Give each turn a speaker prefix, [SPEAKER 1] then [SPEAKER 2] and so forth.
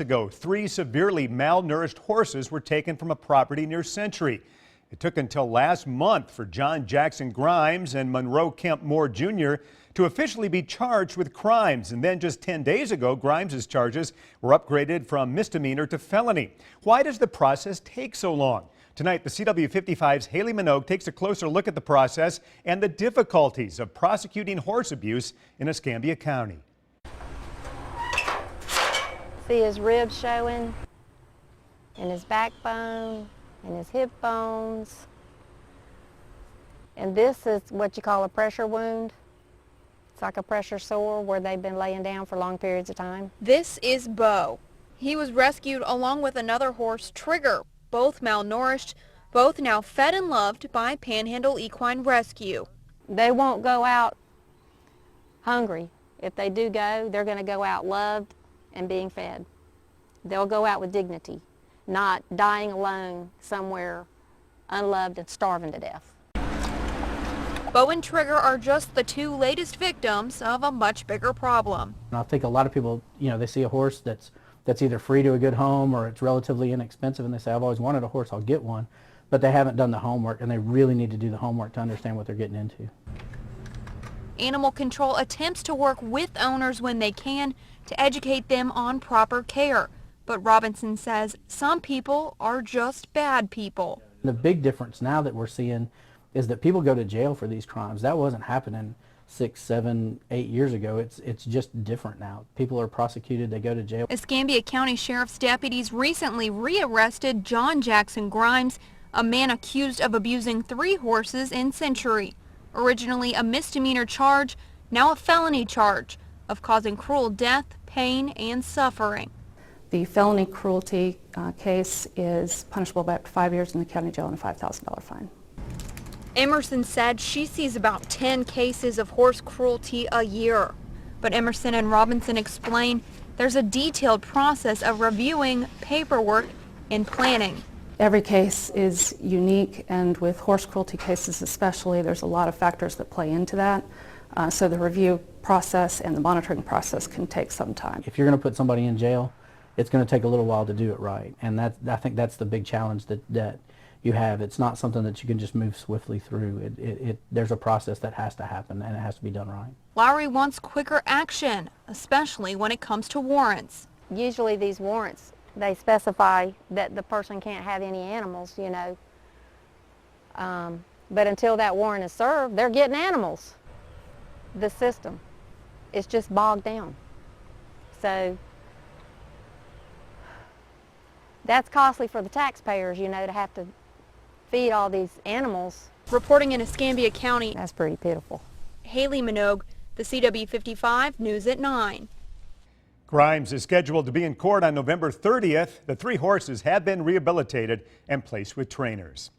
[SPEAKER 1] Ago, 3 severely malnourished horses were taken from a property near Century. It took until last month for John Jackson Grimes and Monroe Kemp Moore Jr. to officially be charged with crimes. And then just 10 days ago, Grimes's charges were upgraded from misdemeanor to felony. Why does the process take so long? Tonight, the CW55's Hayley Minogue takes a closer look at the process and the difficulties of prosecuting horse abuse in Escambia County.
[SPEAKER 2] See his ribs showing, and his backbone, and his hip bones. And this is what you call a pressure wound. It's like a pressure sore where they've been laying down for long periods of time.
[SPEAKER 3] This is Bo. He was rescued along with another horse, Trigger, both malnourished, both now fed and loved by Panhandle Equine Rescue.
[SPEAKER 2] They won't go out hungry. If they do go, they're going to go out loved and being fed. They'll go out with dignity, not dying alone somewhere unloved and starving to death.
[SPEAKER 3] Bo and Trigger are just the 2 latest victims of a much bigger problem.
[SPEAKER 4] And I think a lot of people, they see a horse that's either free to a good home or it's relatively inexpensive and they say, I've always wanted a horse, I'll get one. But they haven't done the homework, and they really need to do the homework to understand what they're getting into.
[SPEAKER 3] Animal control attempts to work with owners when they can to educate them on proper care. But Robinson says some people are just bad people.
[SPEAKER 4] The big difference now that we're seeing is that people go to jail for these crimes. That wasn't happening 6, 7, 8 years ago. It's just different now. People are prosecuted, they go to jail.
[SPEAKER 3] Escambia County Sheriff's deputies recently rearrested John Jackson Grimes, a man accused of abusing 3 horses in Century. Originally a misdemeanor charge, now a felony charge of causing cruel death, pain, and suffering.
[SPEAKER 5] The felony cruelty case is punishable by up to 5 years in the county jail and a $5,000 fine.
[SPEAKER 3] Emerson said she sees about 10 cases of horse cruelty a year. But Emerson and Robinson explain there's a detailed process of reviewing paperwork and planning.
[SPEAKER 5] Every case is unique, and with horse cruelty cases especially, there's a lot of factors that play into that. So the review process and the monitoring process can take some time.
[SPEAKER 4] If you're going to put somebody in jail, it's going to take a little while to do it right. And I think that's the big challenge that you have. It's not something that you can just move swiftly through. There's a process that has to happen, and it has to be done right.
[SPEAKER 3] Lowry wants quicker action, especially when it comes to warrants.
[SPEAKER 2] Usually these warrants, they specify that the person can't have any animals, but until that warrant is served, they're getting animals. The system is just bogged down. So that's costly for the taxpayers, to have to feed all these animals.
[SPEAKER 3] Reporting in Escambia County,
[SPEAKER 2] That's pretty pitiful.
[SPEAKER 3] Hayley Minogue, the CW55 News at 9.
[SPEAKER 1] Grimes is scheduled to be in court on November 30th. The 3 horses have been rehabilitated and placed with trainers.